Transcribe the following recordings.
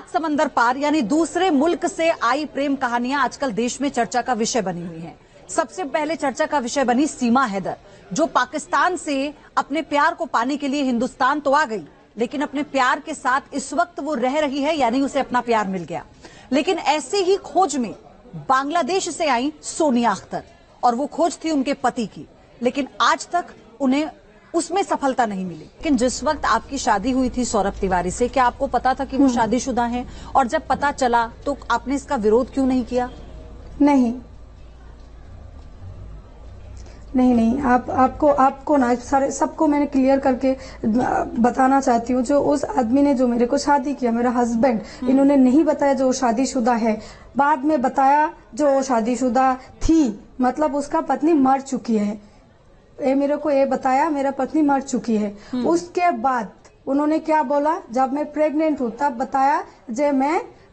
सात समंदर पार यानी दूसरे मुल्क से आई प्रेम कहानियां आजकल देश में चर्चा का विषय बनी हुई हैं। सबसे पहले चर्चा का विषय बनी सीमा हैदर, जो पाकिस्तान से अपने प्यार को पाने के लिए हिंदुस्तान तो आ गई, लेकिन अपने प्यार के साथ इस वक्त वो रह रही है, यानी उसे अपना प्यार मिल गया। लेकिन ऐसे ही खोज में बांग्लादेश से आई सोनिया अख्तर, और वो खोज थी उनके पति की, लेकिन आज तक उन्हें उसमें सफलता नहीं मिली। लेकिन जिस वक्त आपकी शादी हुई थी सौरभ तिवारी से, क्या आपको पता था कि वो शादीशुदा हैं? और जब पता चला तो आपने इसका विरोध क्यों नहीं किया? नहीं, आपको ना सारे सबको मैंने क्लियर करके बताना चाहती हूँ। जो उस आदमी ने जो मेरे को शादी किया, मेरा हस्बैंड, इन्होंने नहीं बताया जो शादीशुदा है। बाद में बताया जो शादीशुदा थी, मतलब उसका पत्नी मर चुकी है। ये मेरे को ये बताया मेरा पत्नी मर चुकी है। उसके बाद उन्होंने क्या बोला, जब मैं प्रेग्नेंट हूँ तब बताया जे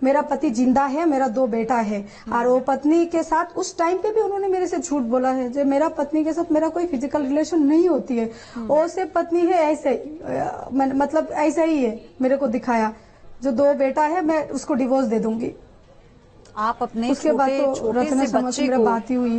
मेरा पति जिंदा है, मेरा 2 बेटा है। और वो पत्नी के साथ उस टाइम पे भी उन्होंने मेरे से झूठ बोला है, जो मेरा पत्नी के साथ मेरा कोई फिजिकल रिलेशन नहीं होती है। वो से पत्नी है ऐसे, मतलब ऐसा ही है मेरे को दिखाया। जो 2 बेटा है मैं उसको डिवोर्स दे दूंगी। आप अपने छोटे से बच्चे को,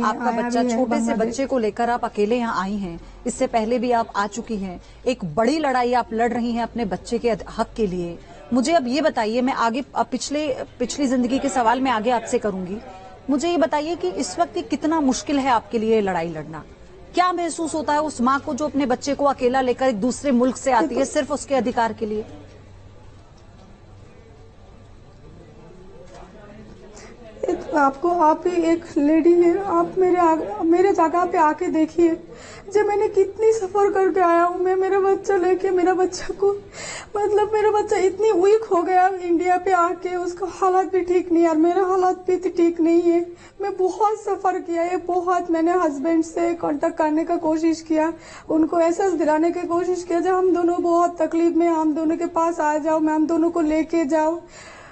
आपका बच्चा छोटे से बच्चे को लेकर आप अकेले यहाँ आई हैं। इससे पहले भी आप आ चुकी हैं। एक बड़ी लड़ाई आप लड़ रही हैं अपने बच्चे के हक के लिए। मुझे अब ये बताइए, मैं आगे पिछली जिंदगी के सवाल मैं आगे आपसे करूंगी। मुझे ये बताइए कि इस वक्त कितना मुश्किल है आपके लिए लड़ाई लड़ना? क्या महसूस होता है उस माँ को जो अपने बच्चे को अकेला लेकर एक दूसरे मुल्क से आती है सिर्फ उसके अधिकार के लिए? आप ही एक लेडी है, आप मेरे जगह पे आके देखिए, जब मैंने कितनी सफर करके आया हूँ मैं मेरा बच्चा लेके। मेरा बच्चा को मतलब मेरा बच्चा इतनी वीक हो गया इंडिया पे आके, उसका हालात भी ठीक नहीं है और मेरा हालात भी ठीक नहीं है। मैं बहुत सफर किया है, बहुत। मैंने हस्बैंड से कांटेक्ट करने का कोशिश किया, उनको एहसास दिलाने की कोशिश किया जब हम दोनों बहुत तकलीफ में, हम दोनों के पास आ जाओ, मैं हम दोनों को लेके जाओ।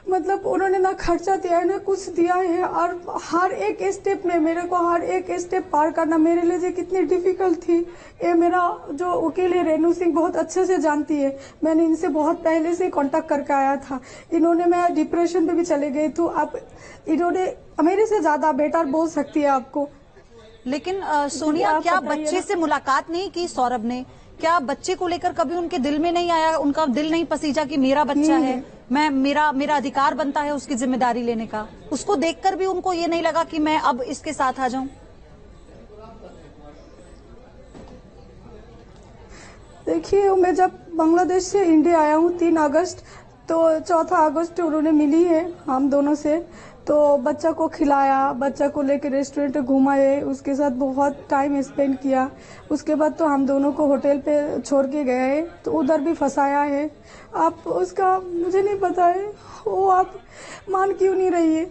मतलब उन्होंने ना खर्चा दिया है ना कुछ दिया है, और हर एक स्टेप में मेरे को हर एक स्टेप पार करना मेरे लिए कितनी डिफिकल्ट थी, ये मेरा जो वकील है रेनू सिंह बहुत अच्छे से जानती है। मैंने इनसे बहुत पहले से कांटेक्ट करके आया था। इन्होंने, मैं डिप्रेशन पे भी चले गई, तो अब इन्होंने मेरे से ज्यादा बेटर बोल सकती है आपको। लेकिन सोनिया, क्या बच्चे से मुलाकात नहीं की सौरभ ने? क्या बच्चे को लेकर कभी उनके दिल में नहीं आया, उनका दिल नहीं पसीजा कि मेरा बच्चा है, मेरा अधिकार बनता है उसकी जिम्मेदारी लेने का? उसको देखकर भी उनको ये नहीं लगा कि मैं अब इसके साथ आ जाऊं? देखिए, मैं जब बांग्लादेश से इंडिया आया हूँ 3 अगस्त, तो 4 अगस्त उन्होंने मिली है हम दोनों से। तो बच्चा को खिलाया, बच्चा को लेकर रेस्टोरेंट घुमाए, उसके साथ बहुत टाइम स्पेंड किया। उसके बाद तो हम दोनों को होटल पे छोड़ के गए, तो उधर भी फंसाया है। आप उसका मुझे नहीं पता है, वो आप मान क्यों नहीं रही है?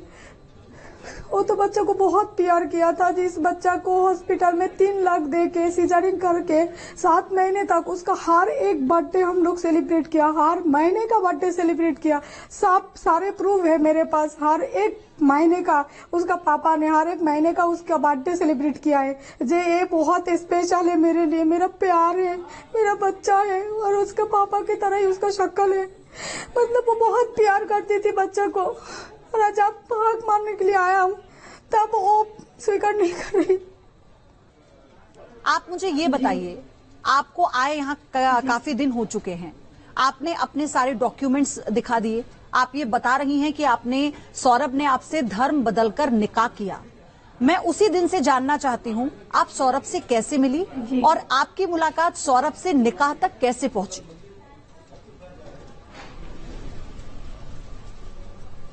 वो तो बच्चा को बहुत प्यार किया था। जिस बच्चा को हॉस्पिटल में 3 लाख दे के सीजरिंग करके 7 महीने तक उसका हर एक बर्थडे हम लोग सेलिब्रेट किया, हर महीने का बर्थडे सेलिब्रेट किया। सारे प्रूफ है मेरे पास, हर एक महीने का उसका पापा ने हर एक महीने का उसका बर्थडे सेलिब्रेट किया है। ये बहुत स्पेशल है मेरे लिए, मेरा प्यार है, मेरा बच्चा है, और उसके पापा की तरह ही उसका शक्ल है। मतलब वो बहुत प्यार करती थी बच्चा को, और आज आप भाग मारने के लिए आया हूँ तब वो स्वीकार नहीं कर रही। आप मुझे ये बताइए, आपको आए यहाँ काफी दिन हो चुके हैं, आपने अपने सारे डॉक्यूमेंट्स दिखा दिए, आप ये बता रही हैं कि आपने, सौरभ ने आपसे धर्म बदलकर निकाह किया। मैं उसी दिन से जानना चाहती हूँ, आप सौरभ से कैसे मिली और आपकी मुलाकात सौरभ से निकाह तक कैसे पहुंची?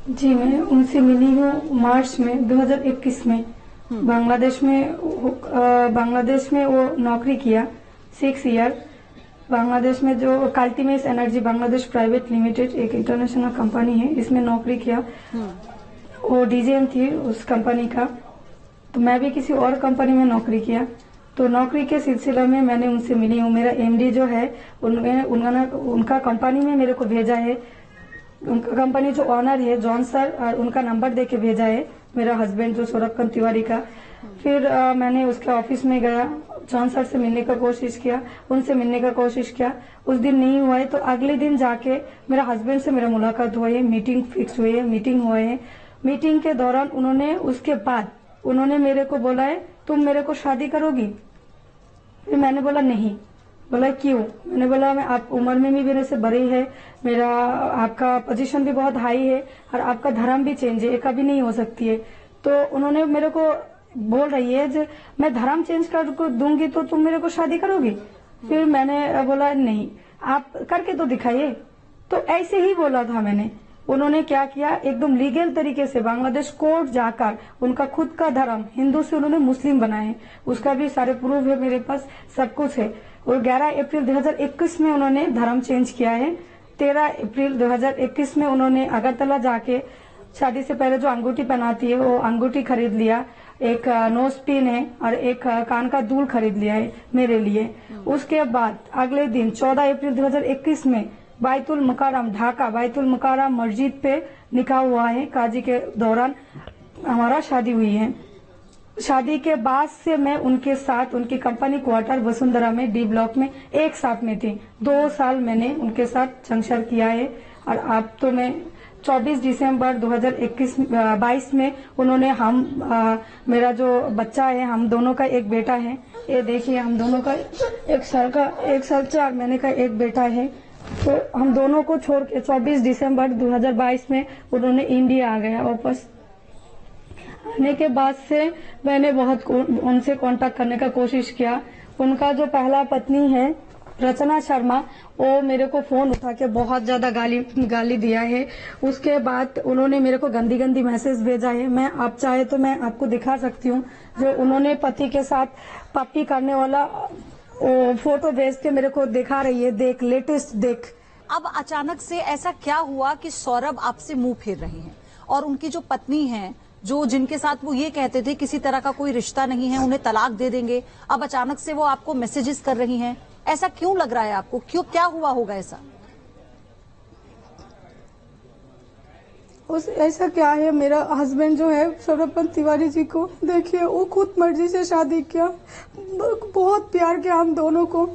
जी, मैं उनसे मिली हूँ मार्च में 2021 में। बांग्लादेश में वो नौकरी किया 6 ईयर। बांग्लादेश में जो काल्टीमेस एनर्जी बांग्लादेश प्राइवेट लिमिटेड एक इंटरनेशनल कंपनी है, इसमें नौकरी किया। वो डीजीएम थी उस कंपनी का। तो मैं भी किसी और कंपनी में नौकरी किया। तो नौकरी के सिलसिला में मैंने उनसे मिली हूँ। मेरा एमडी जो है उनका कंपनी में मेरे को भेजा है। उनका कंपनी जो ऑनर है जॉन सर, और उनका नंबर देके भेजा है मेरा हस्बैंड जो सौरभ तिवारी का। फिर मैंने उसके ऑफिस में गया, जॉन सर से मिलने का कोशिश किया, उनसे मिलने का कोशिश किया। उस दिन नहीं हुआ है तो अगले दिन जाके मेरा हस्बैंड से मेरा मुलाकात हुई है, मीटिंग फिक्स हुई है, मीटिंग हुए है। मीटिंग के दौरान उन्होंने उसके बाद उन्होंने मेरे को बोला है तुम मेरे को शादी करोगी? फिर मैंने बोला नहीं। बोला क्यों? मैंने बोला मैं आप उम्र में भी मेरे से बड़े है, मेरा आपका पोजीशन भी बहुत हाई है और आपका धर्म भी चेंज है, ये कभी नहीं हो सकती है। तो उन्होंने मेरे को बोल रही है जो मैं धर्म चेंज कर दूंगी तो तुम मेरे को शादी करोगी? फिर मैंने बोला नहीं, आप करके तो दिखाइए। तो ऐसे ही बोला था मैंने। उन्होंने क्या किया, एकदम लीगल तरीके से बांग्लादेश कोर्ट जाकर उनका खुद का धर्म हिंदू से उन्होंने मुस्लिम बनाए, उसका भी सारे प्रूफ है मेरे पास, सब कुछ है। और 11 अप्रैल 2021 में उन्होंने धर्म चेंज किया है। 13 अप्रैल 2021 में उन्होंने अगरतला जाके शादी से पहले जो अंगूठी पहनाती है वो अंगूठी खरीद लिया, एक नोज पिन है और एक कान का दूल खरीद लिया है मेरे लिए। उसके बाद अगले दिन 14 अप्रैल 2021 में बैतुल मुकाररम ढाका बैतुल मुकाररम मस्जिद पे निकाह हुआ है। काजी के दौरान हमारा शादी हुई है। शादी के बाद से मैं उनके साथ उनकी कंपनी क्वार्टर वसुंधरा में डी ब्लॉक में एक साथ में थी। 2 साल मैंने उनके साथ संसार किया है। और अब तो मैं 24 दिसंबर 2022 में उन्होंने मेरा जो बच्चा है, हम दोनों का एक बेटा है, ये देखिए हम दोनों का 1 साल 4 महीने का एक बेटा है। तो हम दोनों को छोड़ के 24 दिसंबर 2022 में उन्होंने इंडिया आ गया वापस। आने के बाद से मैंने बहुत उनसे कांटेक्ट करने का कोशिश किया। उनका जो पहला पत्नी है रचना शर्मा, वो मेरे को फोन उठा के बहुत ज्यादा गाली दिया है। उसके बाद उन्होंने मेरे को गंदी गंदी मैसेज भेजा है। मैं आप चाहे तो मैं आपको दिखा सकती हूँ, जो उन्होंने पति के साथ पप्पी करने वाला फोटो भेज के मेरे को दिखा रही है, देख लेटेस्ट देख। अब अचानक से ऐसा क्या हुआ कि सौरभ आपसे मुंह फेर रहे हैं और उनकी जो पत्नी है, जो जिनके साथ वो ये कहते थे किसी तरह का कोई रिश्ता नहीं है, उन्हें तलाक दे देंगे, अब अचानक से वो आपको मैसेजेस कर रही हैं? ऐसा क्यों लग रहा है आपको? क्यों, क्या हुआ होगा ऐसा? ऐसा क्या है, मेरा हस्बैंड जो है सौरभ तिवारी जी को देखिए, वो खुद मर्जी से शादी किया, बहुत प्यार किया हम दोनों को।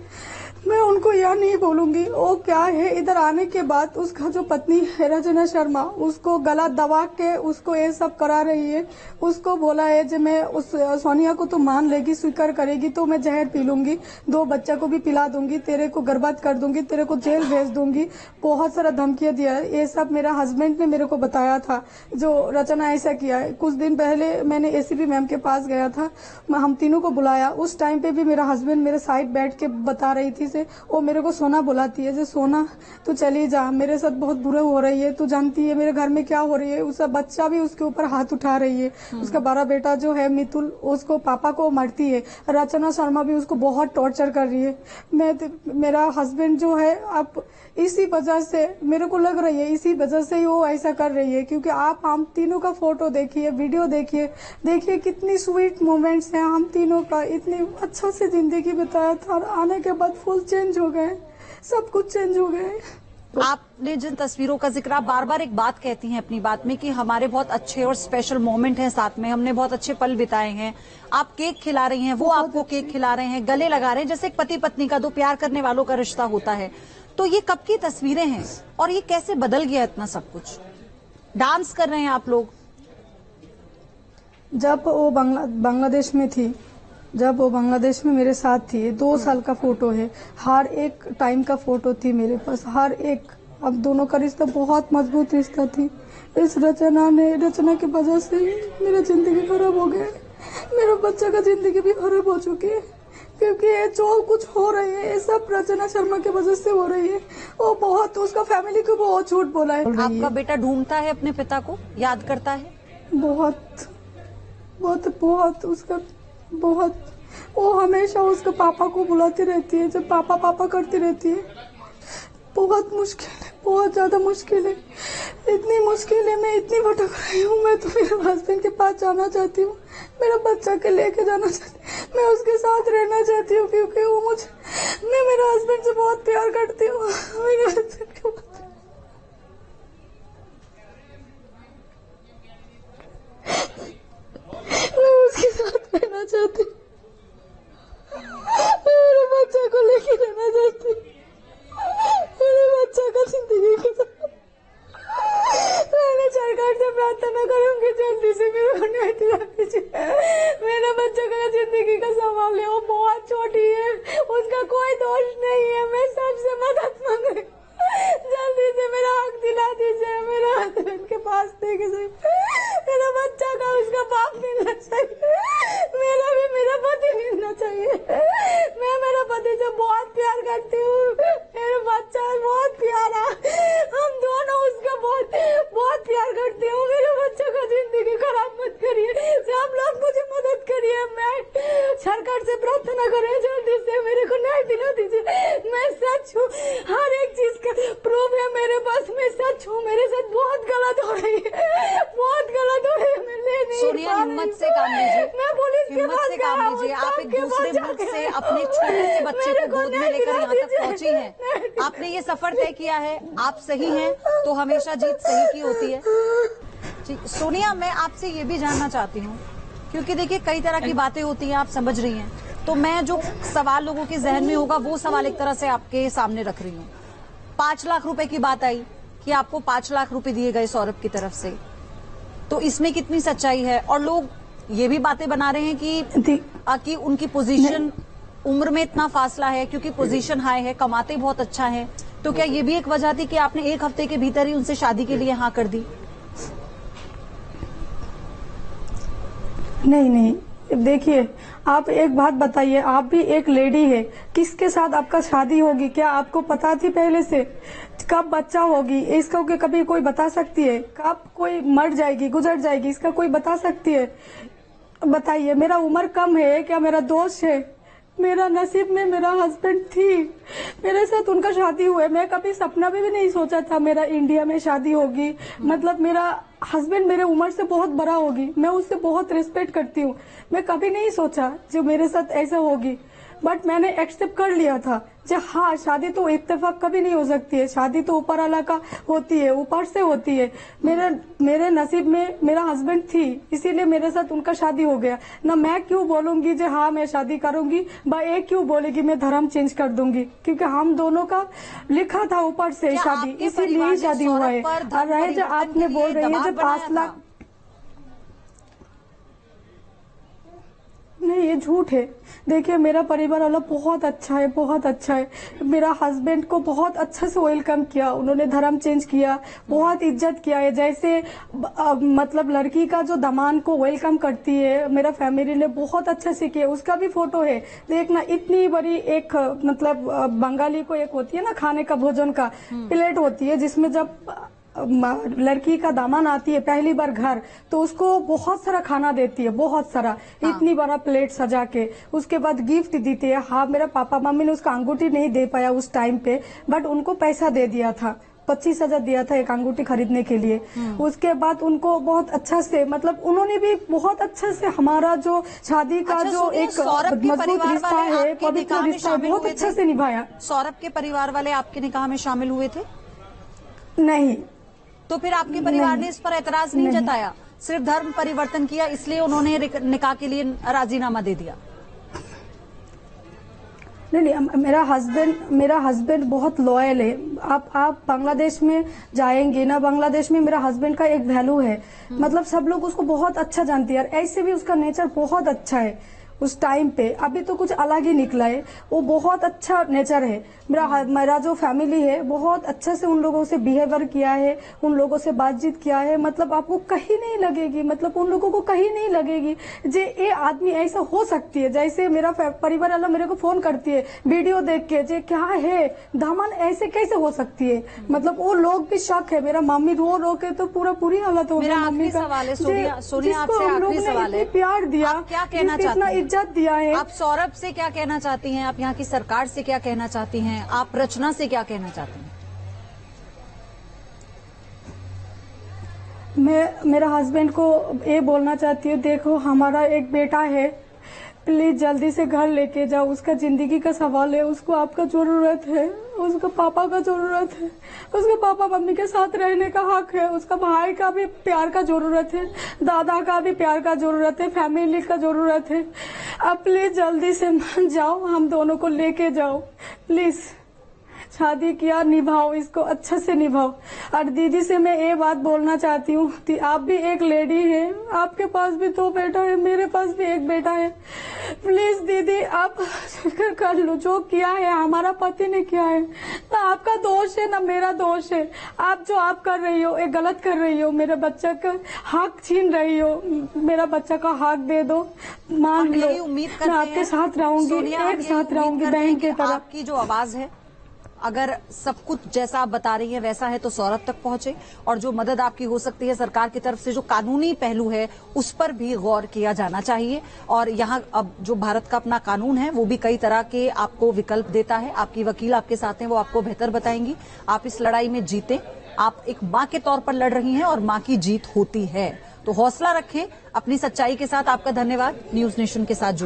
मैं उनको यह नहीं बोलूंगी वो क्या है। इधर आने के बाद उसका जो पत्नी है रचना शर्मा, उसको गला दबा के उसको ये सब करा रही है। उसको बोला है जो मैं उस सोनिया को तो मान लेगी, स्वीकार करेगी तो मैं जहर पी लूंगी, 2 बच्चा को भी पिला दूंगी, तेरे को बर्बाद कर दूंगी, तेरे को जेल भेज दूंगी, बहुत सारा धमकियां दिया है। ये सब मेरा हस्बैंड ने मेरे को बताया था, जो रचना ऐसा किया है। कुछ दिन पहले मैंने एसीपी मैम के पास गया था, हम तीनों को बुलाया। उस टाइम पे भी मेरा हस्बैंड मेरे साइड बैठ के बता रही थी से वो मेरे को सोना बुलाती है, जो सोना तू चली जा, मेरे साथ बहुत बुरा हो रही है, तू जानती है मेरे घर में क्या हो रही है। उसका बच्चा भी उसके ऊपर हाथ उठा रही है। उसका बड़ा बेटा जो है मितुल, उसको पापा को मारती है। रचना शर्मा भी उसको बहुत टॉर्चर कर रही है। मेरा हस्बैंड जो है, अब इसी वजह से मेरे को लग रही है, इसी वजह से ही वो ऐसा कर रही है। क्योंकि आप हम तीनों का फोटो देखिए, वीडियो देखिए कितनी स्वीट मोमेंट्स हैं हम तीनों का, इतनी अच्छा से जिंदगी बिताया था और आने के बाद फुल चेंज हो गए, सब कुछ चेंज हो गए। आपने जिन तस्वीरों का जिक्र, आप बार बार एक बात कहती हैं अपनी बात में कि हमारे बहुत अच्छे और स्पेशल मोमेंट हैं साथ में, हमने बहुत अच्छे पल बिताए हैं। आप केक खिला रही हैं, वो आपको केक खिला रहे हैं, गले लगा रहे हैं, जैसे एक पति पत्नी का, 2 प्यार करने वालों का रिश्ता होता है। तो ये कब की तस्वीरें हैं और ये कैसे बदल गया इतना सब कुछ? डांस कर रहे हैं आप लोग? जब वो बांग्लादेश में थी, जब वो बांग्लादेश में मेरे साथ थी, 2 साल का फोटो है, हर एक टाइम का फोटो थी मेरे पास, हर एक। अब दोनों का रिश्ता बहुत मजबूत रिश्ता थी। इस रचना की वजह से मेरा जिंदगी खराब हो गया, मेरा बच्चा का जिंदगी भी खराब हो चुकी है। क्योंकि ये जो कुछ हो रही है, ये सब रचना शर्मा की वजह से हो रही है। वो बहुत, उसका फैमिली को बहुत झूठ बोला है। आपका बेटा ढूंढता है अपने पिता को, याद करता है? बहुत बहुत बहुत उसका बहुत, वो हमेशा उसके पापा को बुलाती रहती है, जब पापा पापा करती रहती है। बहुत मुश्किल है, बहुत ज्यादा मुश्किल है। इतनी मुश्किल है, मैं इतनी भटक रही हूँ। मैं तो मेरे हस्बैंड के पास जाना चाहती हूँ, मेरा बच्चा के लेके जाना चाहती हूँ, मैं उसके साथ रहना चाहती हूँ। क्योंकि वो मैं मेरे हस्बैंड से बहुत प्यार करती हूँ। मेरे हस्बैंड के मैं उसके साथ रहना चाहती हूँ। प्रार्थना करूंगी जल्दी से मेरे को न्याय दिला दीजिए। मेरा बच्चा का जिंदगी का सवाल है, वो बहुत छोटी है, उसका कोई दोष नहीं है। मैं सबसे मदद मांग रही हूँ, जल्दी से मेरा हक दिला दीजिए। मेरा हस्बैंड के पास थे किसी, मेरा बच्चा का उसका बाप मिलना चाहिए, मेरा भी मेरा पति मिलना चाहिए। मैं मेरा पति से बहुत प्यार करती हूँ, मेरा बच्चा बहुत प्यारा, हम दोनों उसका बहुत बहुत प्यार करते हूँ। मेरे बच्चे का जिंदगी खराब मत करिए, आप लोग मुझे मदद करिए। मैं सरकार से प्रार्थना करें जल्दी से मेरे को न्याय दिला दीजिए। मैं सच हूँ, हर एक चीज का प्रूफ है मेरे पास, मैं सच हूँ। मेरे साथ बहुत गलत हो रही है, बहुत गलत हो रही है। मैं ले नहीं सोनिया, हिम्मत से काम लीजिए, मैं पुलिस के हिम्मत से काम लीजिए। आप एक दूसरे मुल्क से अपने छोटे से बच्चे को गोद में लेकर यहाँ तक पहुंची हैं। आपने ये सफर तय किया है, आप सही हैं तो हमेशा जीत सही की होती है। सोनिया, मैं आपसे ये भी जानना चाहती हूँ, क्योंकि देखिए कई तरह की बातें होती हैं, आप समझ रही हैं, तो मैं जो सवाल लोगों के जहन में होगा वो सवाल एक तरह से आपके सामने रख रही हूँ। 5 लाख रुपए की बात आई कि आपको 5 लाख रुपए दिए गए सौरभ की तरफ से, तो इसमें कितनी सच्चाई है? और लोग ये भी बातें बना रहे हैं कि उनकी पोजीशन, उम्र में इतना फासला है क्योंकि पोजीशन हाई है, कमाते बहुत अच्छा है, तो क्या ये भी एक वजह थी कि आपने 1 हफ्ते के भीतर ही उनसे शादी के लिए हाँ कर दी? नहीं, देखिए आप एक बात बताइए, आप भी एक लेडी है, किसके साथ आपका शादी होगी? क्या आपको पता थी पहले से कब बच्चा होगी? इसका कभी कोई बता सकती है? कब कोई मर जाएगी, गुजर जाएगी, इसका कोई बता सकती है? बताइए, मेरा उम्र कम है क्या मेरा दोष है? मेरा नसीब में मेरा हस्बैंड थी, मेरे साथ उनका शादी हुआ है। मैं कभी सपना में भी नहीं सोचा था मेरा इंडिया में शादी होगी। मतलब मेरा हस्बैंड मेरे उम्र से बहुत बड़ा होगी, मैं उससे बहुत रिस्पेक्ट करती हूँ। मैं कभी नहीं सोचा जो मेरे साथ ऐसा होगी, बट मैंने एक्सेप्ट कर लिया था जो हाँ, शादी तो इत्तेफाक कभी नहीं हो सकती है, शादी तो ऊपर वाला का होती है, ऊपर से होती है। मेरे नसीब में मेरा हस्बैंड थी, इसीलिए मेरे साथ उनका शादी हो गया ना। मैं क्यों बोलूंगी जो हाँ मैं शादी करूंगी, एक क्यों बोलेगी मैं धर्म चेंज कर दूंगी, क्योंकि हम दोनों का लिखा था ऊपर से शादी, इसीलिए ही शादी हुआ है। और रहे जो आपने बोल रही है जो 5 लाख, नहीं ये झूठ है। देखिए मेरा परिवार वाला बहुत अच्छा है, बहुत अच्छा है। मेरा हस्बैंड को बहुत अच्छा से वेलकम किया, उन्होंने धर्म चेंज किया, बहुत इज्जत किया है। जैसे मतलब लड़की का जो दामाद को वेलकम करती है, मेरा फैमिली ने बहुत अच्छा से किया। उसका भी फोटो है, देखना इतनी बड़ी एक मतलब बंगाली को एक होती है ना खाने का भोजन का प्लेट होती है, जिसमें जब लड़की का दामन आती है पहली बार घर, तो उसको बहुत सारा खाना देती है, बहुत सारा, इतनी बड़ा प्लेट सजा के। उसके बाद गिफ्ट देती है। हाँ, मेरा पापा मम्मी ने उसका अंगूठी नहीं दे पाया उस टाइम पे, बट उनको पैसा दे दिया था, 25,000 दिया था एक अंगूठी खरीदने के लिए। उसके बाद उनको बहुत अच्छा से, मतलब उन्होंने भी बहुत अच्छा से हमारा जो शादी का जो एक मजबूत रिश्ता है, पवित्र रिश्ता, बहुत अच्छा से निभाया। सौरभ के परिवार वाले आपके निकाह में शामिल हुए थे? नहीं। तो फिर आपके परिवार ने इस पर एतराज नहीं जताया, सिर्फ धर्म परिवर्तन किया इसलिए उन्होंने निकाह के लिए राजीनामा दे दिया? नहीं, मेरा हस्बैंड बहुत लॉयल है। आप बांग्लादेश में जाएंगे ना, बांग्लादेश में मेरा हस्बैंड का एक वैल्यू है, मतलब सब लोग उसको बहुत अच्छा जानते हैं। ऐसे भी उसका नेचर बहुत अच्छा है उस टाइम पे, अभी तो कुछ अलग ही निकला है। वो बहुत अच्छा नेचर है। मेरा जो फैमिली है बहुत अच्छा से उन लोगों से बिहेवियर किया है, उन लोगों से बातचीत किया है। मतलब आपको कहीं नहीं लगेगी, मतलब उन लोगों को कहीं नहीं लगेगी जे ये आदमी ऐसा हो सकती है। जैसे मेरा परिवार वाला मेरे को फोन करती है वीडियो देख के, जे क्या है दामन ऐसे कैसे हो सकती है, मतलब वो लोग भी शक है। मेरा मम्मी रो के तो पूरी हालत हो गई मम्मी का। सवाल है सोनिया, आपसे आखिरी सवाल है, प्यार दिया, आप क्या कहना चाहती हैं? इज्जत दिया है। आप सौरभ से क्या कहना चाहती हैं? आप यहाँ की सरकार से क्या कहना चाहती हैं? आप रचना से क्या कहना चाहती हैं? मैं मेरा हस्बैंड को ये बोलना चाहती हूँ, देखो हमारा एक बेटा है, प्लीज जल्दी से घर लेके जाओ। उसका जिंदगी का सवाल है, उसको आपका जरूरत है, उसका पापा का जरूरत है, उसके पापा मम्मी के साथ रहने का हक है, उसका भाई का भी प्यार का जरूरत है, दादा का भी प्यार का जरूरत है, फैमिली का जरूरत है। आप प्लीज जल्दी से मान जाओ, हम दोनों को लेके जाओ प्लीज। शादी किया, निभाओ इसको, अच्छे से निभाओ। और दीदी से मैं ये बात बोलना चाहती हूँ कि आप भी एक लेडी है, आपके पास भी 2 बेटा है, मेरे पास भी 1 बेटा है। प्लीज दीदी आप फिक्र कर लो, जो किया है हमारा पति ने किया है, ना आपका दोष है ना मेरा दोष है। आप जो आप कर रही हो ये गलत कर रही हो, मेरे बच्चा का हक छीन रही हो, मेरा बच्चा का हक दे दो, मांग लो। उम्मीद मैं करते आपके हैं साथ रहूंगी, सोनिया, एक साथ रहूंगी बहन की तरह। आपकी जो आवाज है अगर सब कुछ जैसा आप बता रही हैं वैसा है तो सौरभ तक पहुंचे, और जो मदद आपकी हो सकती है सरकार की तरफ से, जो कानूनी पहलू है उस पर भी गौर किया जाना चाहिए। और यहाँ अब जो भारत का अपना कानून है वो भी कई तरह के आपको विकल्प देता है। आपकी वकील आपके साथ हैं, वो आपको बेहतर बताएंगी। आप इस लड़ाई में जीते, आप एक मां के तौर पर लड़ रही हैं और मां की जीत होती है। तो हौसला रखें अपनी सच्चाई के साथ। आपका धन्यवाद न्यूज नेशन के साथ जुड़े।